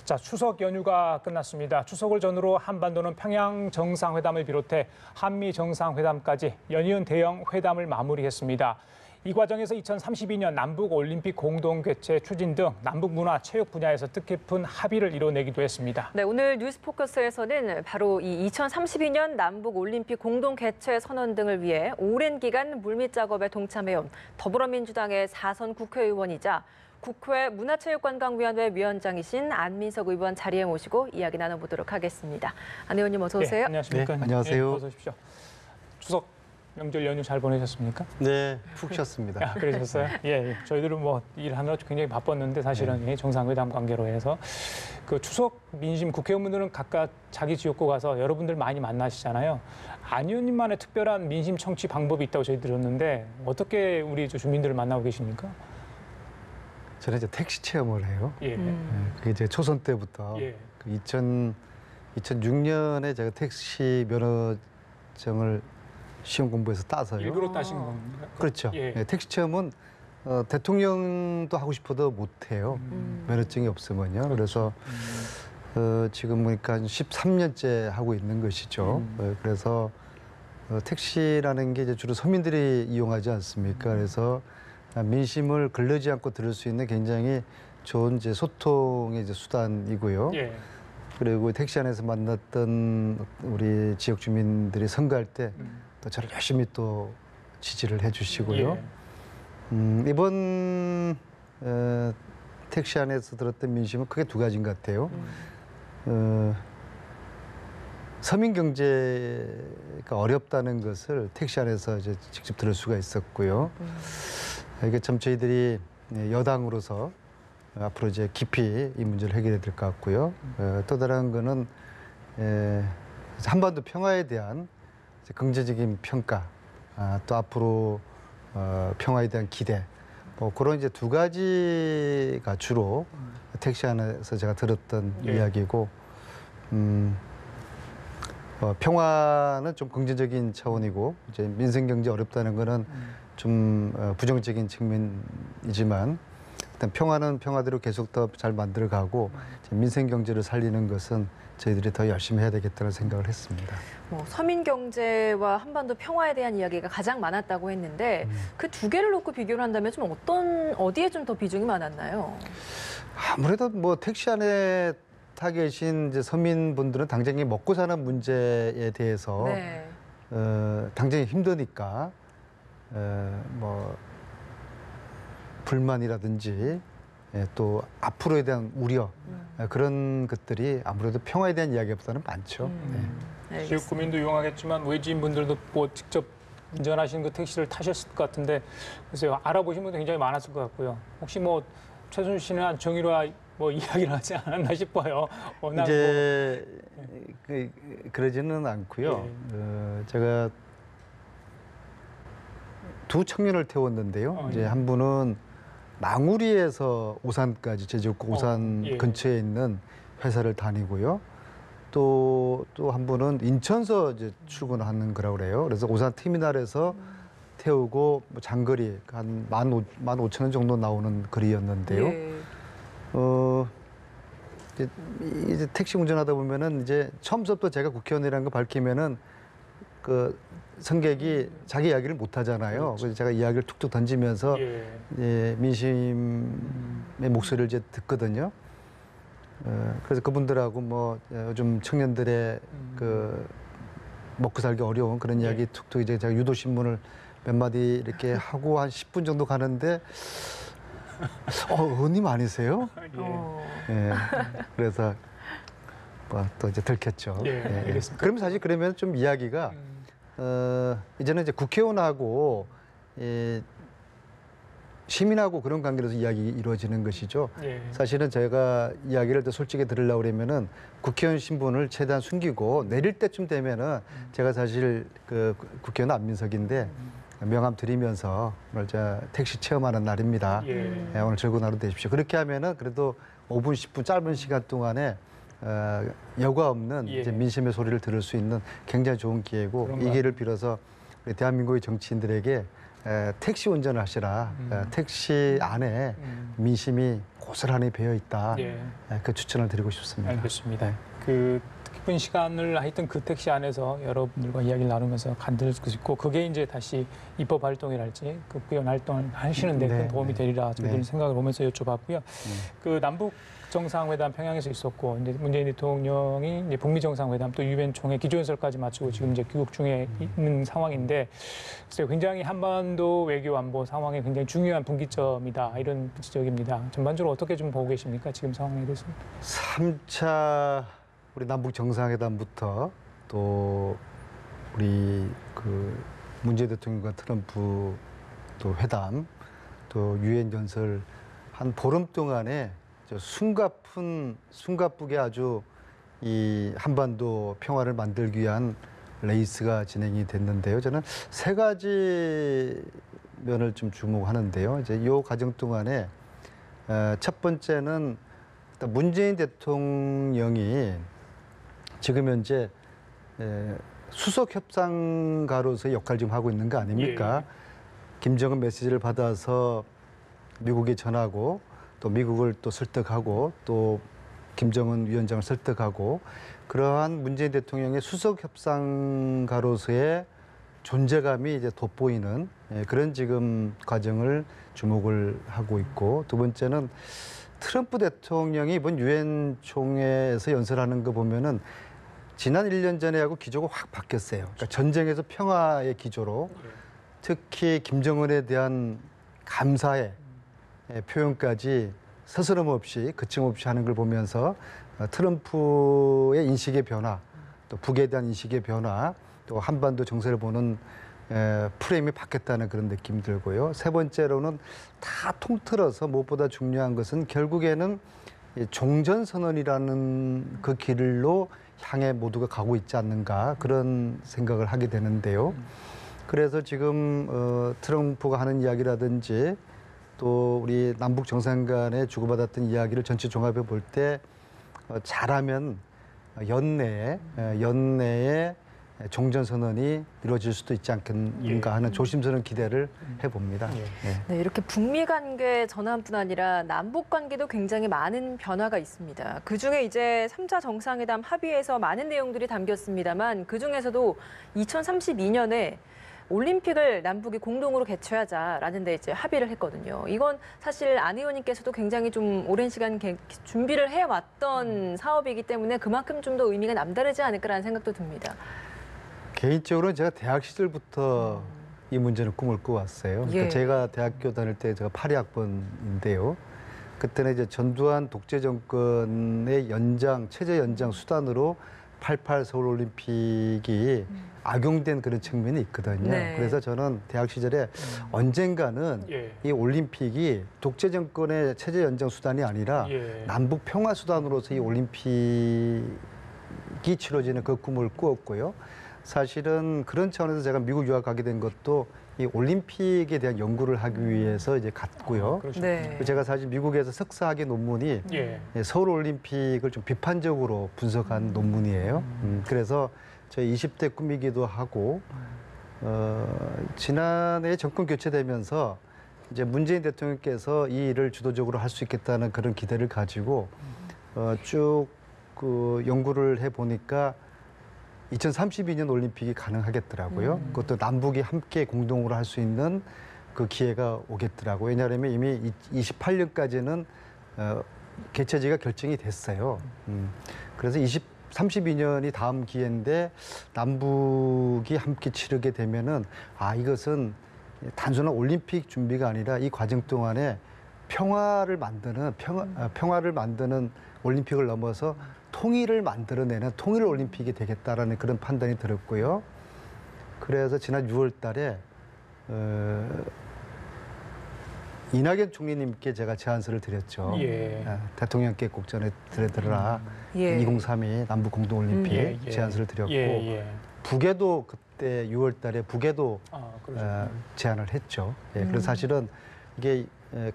자, 추석 연휴가 끝났습니다. 추석을 전후로 한반도는 평양 정상회담을 비롯해 한미 정상회담까지 연이은 대형 회담을 마무리했습니다. 이 과정에서 2032년 남북 올림픽 공동 개최 추진 등 남북 문화 체육 분야에서 뜻깊은 합의를 이뤄내기도 했습니다. 네, 오늘 뉴스포커스에서는 바로 이 2032년 남북 올림픽 공동 개최 선언 등을 위해 오랜 기간 물밑 작업에 동참해온 더불어민주당의 4선 국회의원이자 국회 문화체육관광위원회 위원장이신 안민석 의원 자리에 모시고 이야기 나눠보도록 하겠습니다. 안 의원님 어서 오세요. 네, 안녕하십니까. 네, 안녕하세요. 네, 어서 오십시오. 추석 명절 연휴 잘 보내셨습니까? 네, 푹 쉬었습니다. 아, 그러셨어요? 예, 저희들은 뭐 일하느라 굉장히 바빴는데 사실은 예, 정상회담 관계로 해서 그 추석 민심 국회의원분들은 각각 자기 지역구 가서 여러분들 많이 만나시잖아요. 안 의원님만의 특별한 민심 청취 방법이 있다고 저희 들었는데 어떻게 우리 주민들을 만나고 계십니까? 저는 이제 택시 체험을 해요. 예. 그게 이제 초선 때부터 예. 그 2006년에 제가 택시 면허증을 시험 공부해서 따서요. 일부러 따신 겁니까? 그렇죠. 예. 네, 택시 체험은 대통령도 하고 싶어도 못 해요. 면허증이 없으면요. 그래서 지금 보니까 한 13년째 하고 있는 것이죠. 그래서 택시라는 게 이제 주로 서민들이 이용하지 않습니까? 그래서 민심을 걸르지 않고 들을 수 있는 굉장히 좋은 이제 소통의 이제 수단이고요. 예. 그리고 택시 안에서 만났던 우리 지역 주민들이 선거할 때 또 저를 열심히 또 지지를 해주시고요. 예. 이번 택시 안에서 들었던 민심은 크게 두 가지인 것 같아요. 서민 경제가 어렵다는 것을 택시 안에서 이제 직접 들을 수가 있었고요. 이게 참 저희들이 여당으로서 앞으로 이제 깊이 이 문제를 해결해야 될 것 같고요. 또 다른 거는 한반도 평화에 대한 긍정적인 평가, 또 앞으로 평화에 대한 기대, 뭐 그런 이제 두 가지가 주로 택시 안에서 제가 들었던 이야기고, 평화는 좀 긍정적인 차원이고 이제 민생 경제 어렵다는 거는 좀 부정적인 측면이지만 일단 평화는 평화대로 계속 더 잘 만들어가고 민생 경제를 살리는 것은 저희들이 더 열심히 해야 되겠다는 생각을 했습니다. 서민 경제와 한반도 평화에 대한 이야기가 가장 많았다고 했는데 그 두 개를 놓고 비교를 한다면 좀 어디에 좀 더 비중이 많았나요? 아무래도 뭐 택시 안에 타 계신 이제 서민분들은 당장에 먹고 사는 문제에 대해서 네. 당장에 힘드니까 뭐 불만이라든지 또 앞으로에 대한 우려 그런 것들이 아무래도 평화에 대한 이야기보다는 많죠. 네. 지역 구민도 이용하겠지만 외지인 분들도 뭐 직접 운전하시는 그 택시를 타셨을 것 같은데 글쎄요, 알아보신 분도 굉장히 많았을 것 같고요. 혹시 뭐 최순실 씨나 정의로와 뭐 이야기를 하지 않았나 싶어요. 워낙 이제 그러지는 않고요. 제가 두 청년을 태웠는데요. 이제 한 분은 망우리에서 오산까지 제 지역구 오산 근처에 있는 회사를 다니고요. 또 한 분은 인천서 이제 출근하는 거라고 그래요. 그래서 오산 터미널에서 태우고 뭐 장거리 한 15,000원 정도 나오는 거리였는데요. 네. 이제 택시 운전하다 보면은 이제 처음부터 제가 국회의원이라는 거 밝히면은 그 승객이 자기 이야기를 못 하잖아요. 그렇죠. 그래서 제가 이야기를 툭툭 던지면서 민심의 목소리를 이제 듣거든요. 그래서 그분들하고 뭐 요즘 청년들의 그 먹고 살기 어려운 그런 이야기 툭툭 이제 제가 유도신문을 몇 마디 이렇게 하고 한 10분 정도 가는데 의원님 아니세요? 예. 그래서 뭐 또 이제 들켰죠. 알겠습니다. 그러면 사실 그러면 좀 이야기가 이제는 이제 국회의원하고 시민하고 그런 관계로서 이야기 이루어지는 것이죠. 사실은 제가 이야기를 더 솔직히 들으려고 그러면은 국회의원 신분을 최대한 숨기고 내릴 때쯤 되면은 제가 사실 그 국회의원 안민석인데 명함 드리면서 오늘 저 택시 체험하는 날입니다. 오늘 즐거운 하루 되십시오. 그렇게 하면은 그래도 5분, 10분 짧은 시간 동안에 여과 없는 이제 민심의 소리를 들을 수 있는 굉장히 좋은 기회고 이 기회를 빌어서 우리 대한민국의 정치인들에게 택시 운전을 하시라. 택시 안에 민심이 고스란히 배어 있다. 예. 그 추천을 드리고 싶습니다. 알겠습니다. 네. 그 기쁜 시간을 하여튼 그 택시 안에서 여러분들과 이야기를 나누면서 간들 수 있고 그게 이제 다시 입법 활동이랄지 그 구현 활동을 하시는데 네, 큰 도움이 되리라 저희들이 네. 생각을 하면서 여쭤봤고요. 그 남북 정상회담 평양에서 있었고 이제 문재인 대통령이 이제 북미 정상회담 또 유엔 총회 기조연설까지 마치고 지금 이제 귀국 중에 있는 상황인데 글쎄요, 굉장히 한반도 외교 안보 상황에 굉장히 중요한 분기점이다 이런 지적입니다. 전반적으로 어떻게 좀 보고 계십니까 지금 상황에 대해서? 3차 우리 남북 정상회담부터 또 우리 그 문재인 대통령과 트럼프 또 회담 또 유엔 연설 한 보름 동안에 숨가쁘게 아주 이 한반도 평화를 만들기 위한 레이스가 진행이 됐는데요. 저는 세 가지 면을 좀 주목하는데요. 이제 이 과정 동안에 첫 번째는 일단 문재인 대통령이 지금 현재 수석 협상가로서의 역할을 지금 하고 있는 거 아닙니까? 김정은 메시지를 받아서 미국에 전하고 또 미국을 또 설득하고 또 김정은 위원장을 설득하고 그러한 문재인 대통령의 수석 협상가로서의 존재감이 이제 돋보이는 그런 지금 과정을 주목을 하고 있고 두 번째는 트럼프 대통령이 이번 유엔 총회에서 연설하는 거 보면은 지난 1년 전에하고 기조가 확 바뀌었어요. 그러니까 전쟁에서 평화의 기조로 특히 김정은에 대한 감사의 표현까지 스스럼 없이 거침없이 하는 걸 보면서 트럼프의 인식의 변화, 또 북에 대한 인식의 변화, 또 한반도 정세를 보는 프레임이 바뀌었다는 그런 느낌이 들고요. 세 번째로는 다 통틀어서 무엇보다 중요한 것은 결국에는 종전선언이라는 그 길로 향해 모두가 가고 있지 않는가 그런 생각을 하게 되는데요. 그래서 지금 트럼프가 하는 이야기라든지 또 우리 남북 정상 간에 주고받았던 이야기를 전체 종합해 볼 때 잘하면 연내에 종전선언이 이루어질 수도 있지 않겠는가 하는 조심스러운 기대를 해봅니다. 네, 이렇게 북미 관계 전환뿐 아니라 남북 관계도 굉장히 많은 변화가 있습니다. 그중에 이제 3차 정상회담 합의에서 많은 내용들이 담겼습니다만 그중에서도 2032년에 올림픽을 남북이 공동으로 개최하자라는 데 이제 합의를 했거든요. 이건 사실 안 의원님께서도 굉장히 좀 오랜 시간 준비를 해왔던 사업이기 때문에 그만큼 좀 더 의미가 남다르지 않을까라는 생각도 듭니다. 개인적으로는 제가 대학 시절부터 이 문제는 꿈을 꿔왔어요. 그러니까 제가 대학교 다닐 때 제가 82학번인데요. 그때는 이제 전두환 독재 정권의 체제 연장 수단으로 88 서울올림픽이 악용된 그런 측면이 있거든요. 네. 그래서 저는 대학 시절에 언젠가는 이 올림픽이 독재 정권의 체제 연장 수단이 아니라 남북 평화 수단으로서 이 올림픽이 치러지는 그 꿈을 꾸었고요. 사실은 그런 차원에서 제가 미국 유학 가게 된 것도 이 올림픽에 대한 연구를 하기 위해서 이제 갔고요. 네. 제가 사실 미국에서 석사학위 논문이 서울 올림픽을 좀 비판적으로 분석한 논문이에요. 그래서 저희 20대 꿈이기도 하고 지난해 정권 교체되면서 이제 문재인 대통령께서 이 일을 주도적으로 할 수 있겠다는 그런 기대를 가지고 쭉 그 연구를 해 보니까 2032년 올림픽이 가능하겠더라고요. 그것도 남북이 함께 공동으로 할 수 있는 그 기회가 오겠더라고요. 왜냐하면 이미 28년까지는 개최지가 결정이 됐어요. 그래서 32년이 다음 기회인데 남북이 함께 치르게 되면은 이것은 단순한 올림픽 준비가 아니라 이 과정 동안에 평화를 만드는 올림픽을 넘어서 통일을 만들어내는 통일 올림픽이 되겠다라는 그런 판단이 들었고요. 그래서 지난 6월 달에 이낙연 총리님께 제가 제안서를 드렸죠. 대통령께 꼭 전해드려라. 2032 남북 공동올림픽 제안서를 드렸고 북에도 그때 6월 달에 북에도 제안을 했죠. 그래서 사실은 이게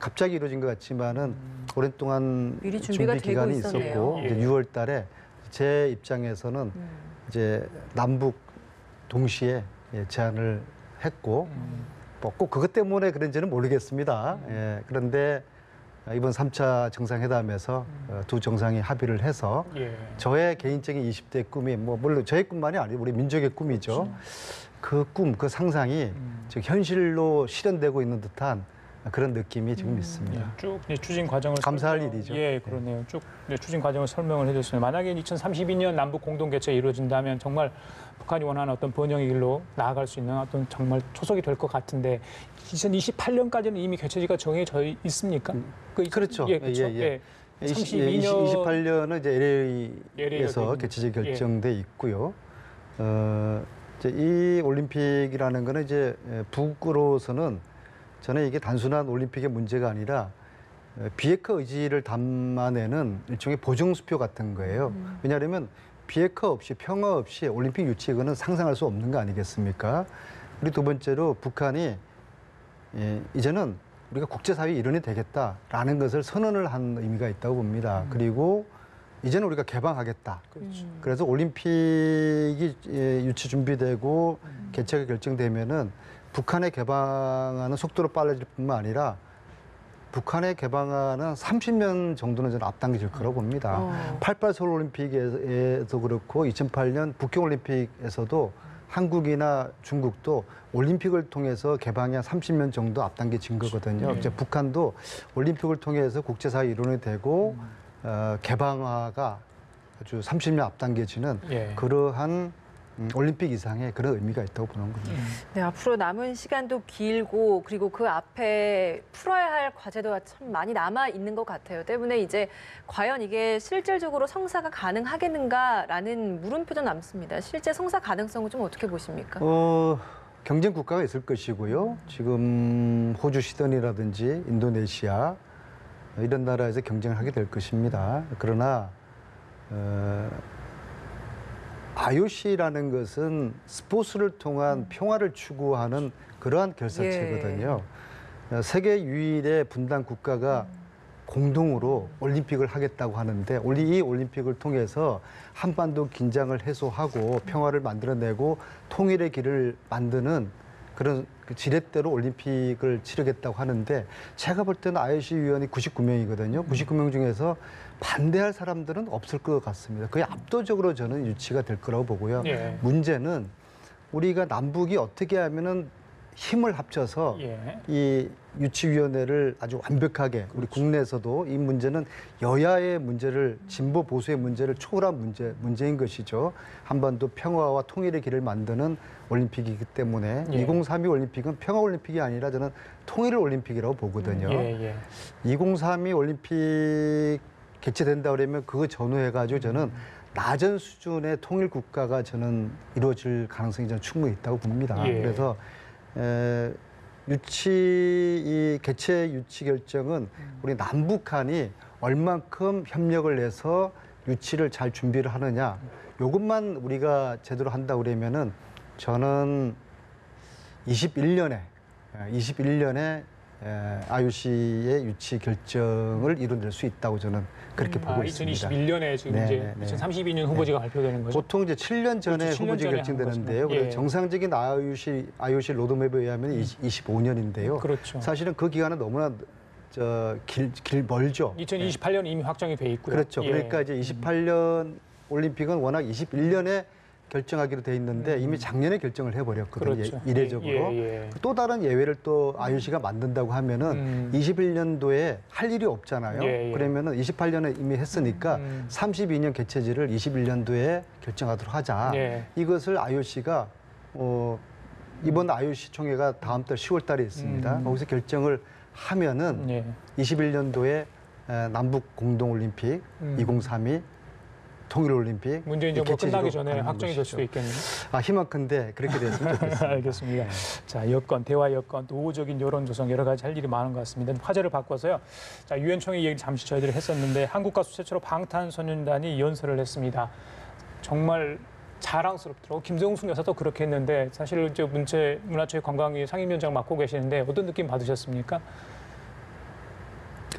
갑자기 이루어진 것 같지만은 오랜 동안 미리 준비 기간이 있었고 이제 6월 달에 제 입장에서는 이제 남북 동시에 제안을 했고 뭐 꼭 그것 때문에 그런지는 모르겠습니다. 예, 그런데 이번 3차 정상회담에서 두 정상이 합의를 해서 저의 개인적인 20대 꿈이 뭐 물론 저의 꿈만이 아니고 우리 민족의 꿈이죠. 그 꿈, 그 상상이 지금 현실로 실현되고 있는 듯한 그런 느낌이 지금 있습니다. 쭉 추진 과정을 감사할 일이죠. 예, 그러네요. 쭉 추진 과정을 설명을 해줬습니다. 만약에 2032년 남북 공동 개최가 이루어진다면 정말 북한이 원하는 어떤 번영의 길로 나아갈 수 있는 어떤 정말 초석이 될 것 같은데 2028년까지는 이미 개최지가 정해져 있습니까? 그렇죠. 예, 그렇죠. 예. 28년은 이제 LA에서 LA 개최지 결정돼 있고요. 이제 이 올림픽이라는 거는 이제 북으로서는 저는 이게 단순한 올림픽의 문제가 아니라 비핵화 의지를 담아내는 일종의 보증수표 같은 거예요. 왜냐하면 비핵화 없이 평화 없이 올림픽 유치는 상상할 수 없는 거 아니겠습니까? 그리고 두 번째로 북한이 이제는 우리가 국제사회 일원이 되겠다라는 것을 선언을 한 의미가 있다고 봅니다. 그리고 이제는 우리가 개방하겠다. 그래서 올림픽이 유치 준비되고 개최가 결정되면은 북한의 개방하는 속도로 빨라질 뿐만 아니라 북한의 개방하는 30년 정도는 저는 앞당겨질 거라고 봅니다. 88 서울올림픽에도 그렇고 2008년 북경올림픽에서도 한국이나 중국도 올림픽을 통해서 개방이 한 30년 정도 앞당겨진 거거든요. 이제 북한도 올림픽을 통해서 국제사회 일원이 되고 개방화가 아주 30년 앞당겨지는 그러한 올림픽 이상의 그런 의미가 있다고 보는 겁니다. 네, 앞으로 남은 시간도 길고 그리고 그 앞에 풀어야 할 과제도 참 많이 남아 있는 것 같아요. 때문에 이제 과연 이게 실질적으로 성사가 가능하겠는가라는 물음표도 남습니다. 실제 성사 가능성은 좀 어떻게 보십니까? 경쟁 국가가 있을 것이고요. 지금 호주 시드니라든지 인도네시아 이런 나라에서 경쟁을 하게 될 것입니다. 그러나 IOC라는 것은 스포츠를 통한 평화를 추구하는 그러한 결사체거든요. 세계 유일의 분단 국가가 공동으로 올림픽을 하겠다고 하는데 이 올림픽을 통해서 한반도 긴장을 해소하고 평화를 만들어내고 통일의 길을 만드는 그런 지렛대로 올림픽을 치르겠다고 하는데 제가 볼 때는 IOC 위원이 99명이거든요. 99명 중에서 반대할 사람들은 없을 것 같습니다. 거의 압도적으로 저는 유치가 될 거라고 보고요. 문제는 우리가 남북이 어떻게 하면은 힘을 합쳐서 이 유치위원회를 아주 완벽하게 우리 국내에서도 이 문제는 여야의 문제를 진보 보수의 문제를 초월한 문제인 것이죠. 한반도 평화와 통일의 길을 만드는 올림픽이기 때문에 2032 올림픽은 평화 올림픽이 아니라 저는 통일 올림픽이라고 보거든요. 2032 올림픽 개최된다 그러면 그거 전후해가지고 저는 낮은 수준의 통일 국가가 저는 이루어질 가능성이 저는 충분히 있다고 봅니다. 그래서 개최 유치 결정은 우리 남북한이 얼만큼 협력을 해서 유치를 잘 준비를 하느냐 이것만 우리가 제대로 한다 그러면은 저는 21년에 IOC의 유치 결정을 이뤄낼 수 있다고 저는 그렇게 보고 있습니다. 2021년에 지금 이제 2032년 후보지가 발표되는 거죠? 보통 이제 7년 전에 후보지 결정되는데요. 정상적인 IOC 로드맵에 의하면 25년인데요. 그렇죠. 사실은 그 기간은 너무나 멀죠. 2028년 이미 확정이 돼 있고요. 그렇죠. 그러니까 이제 28년 올림픽은 워낙 21년에 결정하기로 돼 있는데 이미 작년에 결정을 해버렸거든요. 그렇죠. 이례적으로. 또 다른 예외를 또 IOC가 만든다고 하면은 21년도에 할 일이 없잖아요. 그러면은 28년에 이미 했으니까 32년 개최지를 21년도에 결정하도록 하자. 이것을 IOC가 이번 IOC 총회가 다음 달 10월 달에 있습니다. 거기서 결정을 하면은 21년도에 남북 공동올림픽 2032 통일올림픽 문재인 정부가 끝나기 전에 확정이 될 수도 있겠네요. 희망컨대 그렇게 됐으면 좋겠습니다. 알겠습니다. 자, 여건, 대화 여건, 또 우호적인 여론 조성 여러 가지 할 일이 많은 것 같습니다. 화제를 바꿔서요. 자, 유엔 총회 얘기를 잠시 저희들이 했었는데 한국과 최초로 방탄소년단이 연설을 했습니다. 정말 자랑스럽더라고요. 김정숙 여사도 그렇게 했는데 사실 이제 문화체육 관광위 상임위원장 맡고 계시는데 어떤 느낌 받으셨습니까?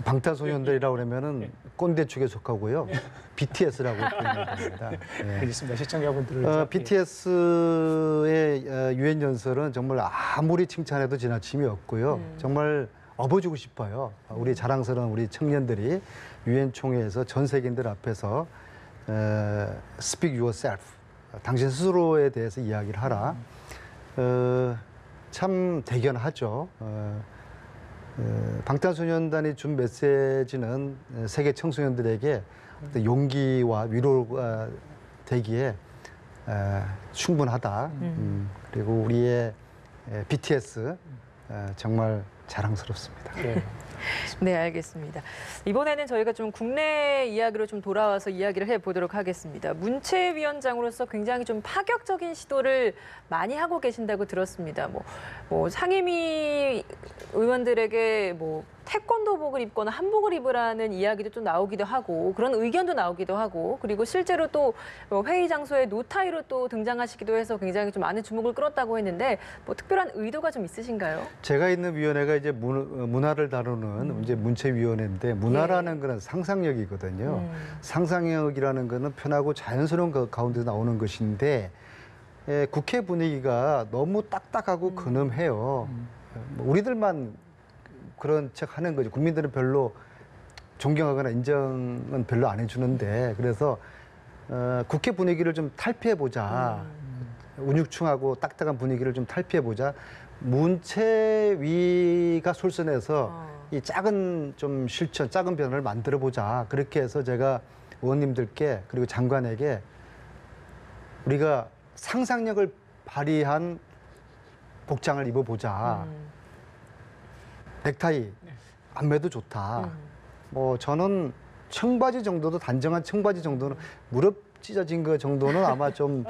방탄소년단이라고 그러면은 꼰대 축에 속하고요. BTS라고 표현합니다. 네. 알겠습니다. 시청자분들을 BTS의 유엔 연설은 정말 아무리 칭찬해도 지나침이 없고요. 정말 업어주고 싶어요. 우리 자랑스러운 우리 청년들이 유엔 총회에서 전 세계인들 앞에서 Speak yourself. 당신 스스로에 대해서 이야기를 하라. 참 대견하죠. 방탄소년단이 준 메시지는 세계 청소년들에게 용기와 위로가 되기에 충분하다. 그리고 우리의 BTS 정말 자랑스럽습니다. 네. 네, 알겠습니다. 이번에는 저희가 좀 국내 이야기로 좀 돌아와서 이야기를 해보도록 하겠습니다. 문체위원장으로서 굉장히 좀 파격적인 시도를 많이 하고 계신다고 들었습니다. 뭐 상임위 의원들에게 뭐 태권도복을 입거나 한복을 입으라는 이야기도 좀 나오기도 하고 그런 의견도 나오기도 하고 그리고 실제로 또 회의 장소에 노타이로 또 등장하시기도 해서 굉장히 좀 많은 주목을 끌었다고 했는데 뭐 특별한 의도가 좀 있으신가요? 제가 있는 위원회가 이제 문화를 다루는 이제 문체위원회인데 문화라는 거는 상상력이거든요. 상상력이라는 거는 편하고 자연스러운 그 가운데서 나오는 것인데 국회 분위기가 너무 딱딱하고 근엄해요. 우리들만 그런 척 하는 거죠. 국민들은 별로 존경하거나 인정은 별로 안 해주는데 그래서 국회 분위기를 좀 탈피해보자. 운육충하고 딱딱한 분위기를 좀 탈피해보자. 문체위가 솔선해서 이 작은 좀 실천, 작은 변화를 만들어보자. 그렇게 해서 제가 의원님들께 그리고 장관에게 우리가 상상력을 발휘한 복장을 입어보자. 넥타이 안 매도 좋다. 뭐 저는 청바지 정도도 단정한 청바지 정도는 무릎 찢어진 거 정도는 아마 좀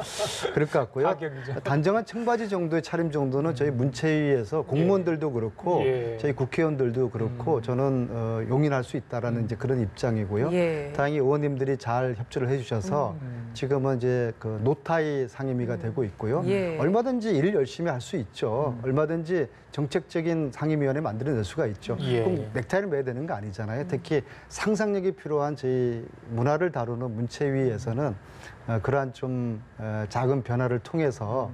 그럴 것 같고요. 가격이죠. 단정한 청바지 정도의 차림 정도는 저희 문체위에서 공무원들도 그렇고 저희 국회의원들도 그렇고 저는 용인할 수 있다라는 이제 그런 입장이고요. 다행히 의원님들이 잘 협조를 해주셔서 지금은 이제 그 노타이 상임위가 되고 있고요. 얼마든지 일 열심히 할 수 있죠. 얼마든지 정책적인 상임위원회 만들어낼 수가 있죠. 꼭 넥타이를 매야 되는 거 아니잖아요. 특히 상상력이 필요한 저희 문화를 다루는 문체위에서는 그러한 좀 작은 변화를 통해서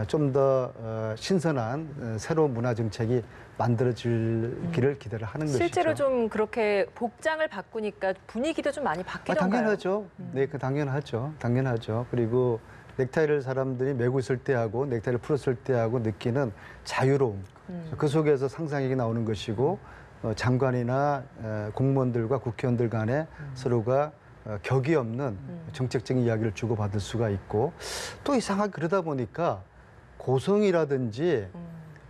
좀 더 신선한 새로운 문화 정책이 만들어지기를 기대를 하는 것이죠. 실제로 좀 그렇게 복장을 바꾸니까 분위기도 좀 많이 바뀌던가요? 당연하죠. 네, 당연하죠. 당연하죠. 그리고 넥타이를 사람들이 매고 있을 때하고 넥타이를 풀었을 때하고 느끼는 자유로움. 그 속에서 상상력이 나오는 것이고 장관이나 공무원들과 국회의원들 간에 서로가 격이 없는 정책적인 이야기를 주고받을 수가 있고 또 이상하게 그러다 보니까 고성이라든지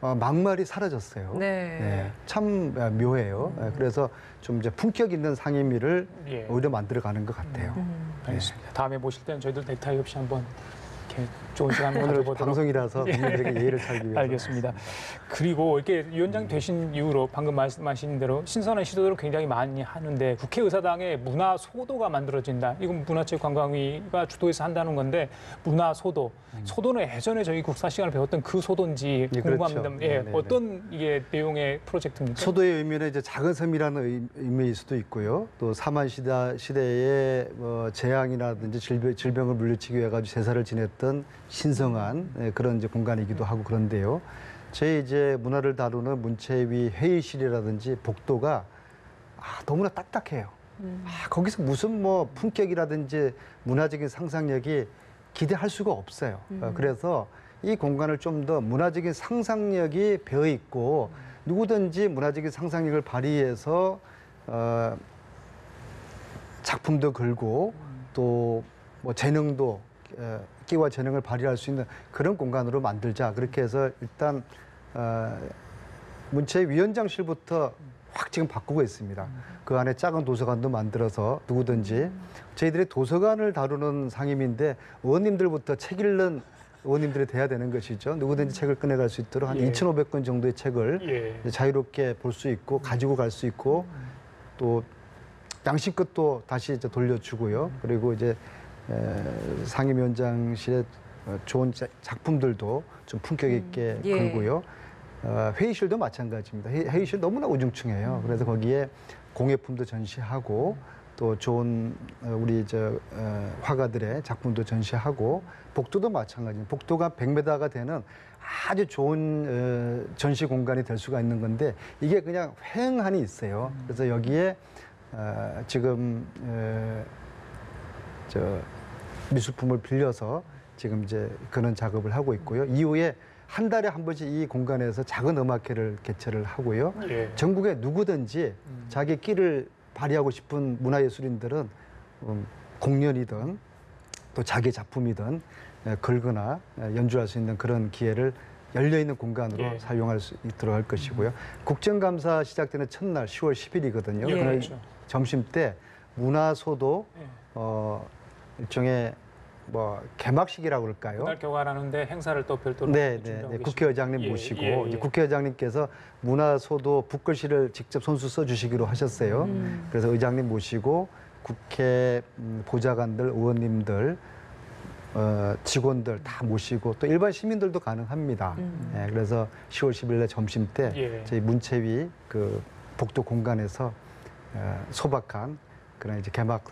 막말이 사라졌어요. 네, 참 묘해요. 그래서 좀 이제 품격 있는 상임위를 오히려 만들어가는 것 같아요. 알겠습니다. 다음에 모실 때는 저희도 넥타이 없이 한번 이렇게 좋은 시간 오늘 가져보도록. 방송이라서 국민들에게 예의를 살기 위해서. 알겠습니다. 그리고 이렇게 위원장 되신 이후로 방금 말씀하신 대로 신선한 시도들을 굉장히 많이 하는데 국회의사당에 문화 소도가 만들어진다. 이건 문화체육관광위가 주도해서 한다는 건데 문화 소도. 소도는 예전에 저희 국사 시간을 배웠던 그 소도인지 궁금합니다. 그렇죠. 예, 어떤 이게 내용의 프로젝트입니까? 소도의 의미는 이제 작은 섬이라는 의미일 수도 있고요. 또 사만 시대에 재앙이라든지 질병을 물리치기 위해 가지고 제사를 지냈던 신성한 그런 이제 공간이기도 하고 그런데요. 저희 이제 문화를 다루는 문체위 회의실이라든지 복도가 너무나 딱딱해요. 거기서 무슨 뭐 품격이라든지 문화적인 상상력이 기대할 수가 없어요. 그래서 이 공간을 좀 더 문화적인 상상력이 배어 있고 누구든지 문화적인 상상력을 발휘해서 작품도 걸고 또 뭐 재능도 끼와 재능을 발휘할 수 있는 그런 공간으로 만들자. 그렇게 해서 일단 문체위원장실부터 확 지금 바꾸고 있습니다. 그 안에 작은 도서관도 만들어서 누구든지 저희들이 도서관을 다루는 상임인데 의원님들부터 책 읽는 의원님들이 돼야 되는 것이죠. 누구든지 책을 꺼내갈 수 있도록 한 2,500권 정도의 책을 자유롭게 볼 수 있고 가지고 갈 수 있고 또 양심껏 다시 이제 돌려주고요. 그리고 이제 상임위원장실에 좋은 작품들도 좀 품격 있게 걸고요. 회의실도 마찬가지입니다. 회의실 너무나 우중충해요. 그래서 거기에 공예품도 전시하고 또 좋은 우리 화가들의 작품도 전시하고 복도도 마찬가지입니다. 복도가 100m가 되는 아주 좋은 전시 공간이 될 수가 있는 건데 이게 그냥 횡하니 있어요. 그래서 여기에 지금 미술품을 빌려서 지금 이제 그런 작업을 하고 있고요. 이후에 한 달에 한 번씩 이 공간에서 작은 음악회를 개최를 하고요. 예. 전국에 누구든지 자기 끼를 발휘하고 싶은 문화예술인들은 공연이든 또 자기 작품이든 걸거나 연주할 수 있는 그런 기회를 열려있는 공간으로 예. 사용할 수 있도록 할 것이고요. 국정감사 시작되는 첫날 10월 10일이거든요. 예, 그날 그렇죠. 점심 때 문화소도 예. 일종의 개막식이라고 그럴까요? 그날 교관하는데 행사를 또 별도로 네, 준비하고 계십니다. 국회의장님 예, 모시고 예, 예. 이제 국회의장님께서 문화소도 붓글씨를 직접 손수 써주시기로 하셨어요. 그래서 의장님 모시고 국회 보좌관들, 의원님들, 직원들 다 모시고 또 일반 시민들도 가능합니다. 예, 그래서 10월 10일날 점심 때 예. 저희 문체위 그 복도 공간에서 소박한 그런 이제 개막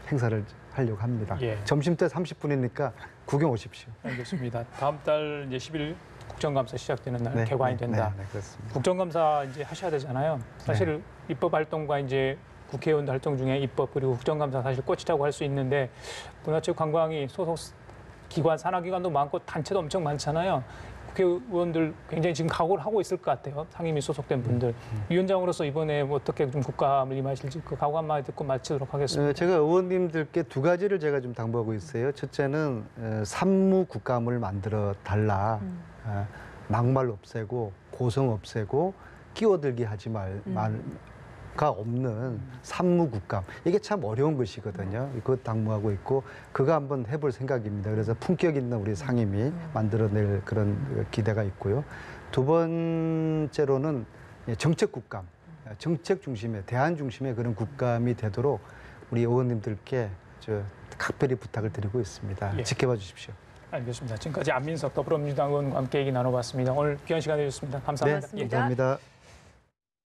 행사를 하려고 합니다. 예. 점심 때 30분이니까 구경 오십시오. 알겠습니다. 다음 달 이제 10일 국정감사 시작되는 날 네, 개관이 네, 된다. 네, 그렇습니다. 국정감사 이제 하셔야 되잖아요. 사실 입법 활동과 이제 국회의원 활동 중에 입법 그리고 국정감사 사실 꽂히자고 할 수 있는데 문화체육관광이 소속 기관 산하기관도 많고 단체도 엄청 많잖아요. 국회의원들 굉장히 지금 각오를 하고 있을 것 같아요. 상임위 소속된 분들. 위원장으로서 이번에 어떻게 좀 국감을 임하실지 그 각오 한마디 듣고 마치도록 하겠습니다. 제가 의원님들께 두 가지를 제가 좀 당부하고 있어요. 첫째는 산무 국감을 만들어 달라. 막말 없애고 고성 없애고 끼어들게 하지 가 없는 산무 국감. 이게 참 어려운 것이거든요. 그것 당부하고 있고 그거 한번 해볼 생각입니다. 그래서 품격 있는 우리 상임위 만들어낼 그런 기대가 있고요. 두 번째로는 정책 국감, 정책 중심의 대안 중심의 그런 국감이 되도록 우리 의원님들께 각별히 부탁을 드리고 있습니다. 예. 지켜봐 주십시오. 알겠습니다. 지금까지 안민석 더불어민주당 의원과 함께 얘기 나눠봤습니다. 오늘 귀한 시간 내주셨습니다. 감사합니다. 네, 감사합니다.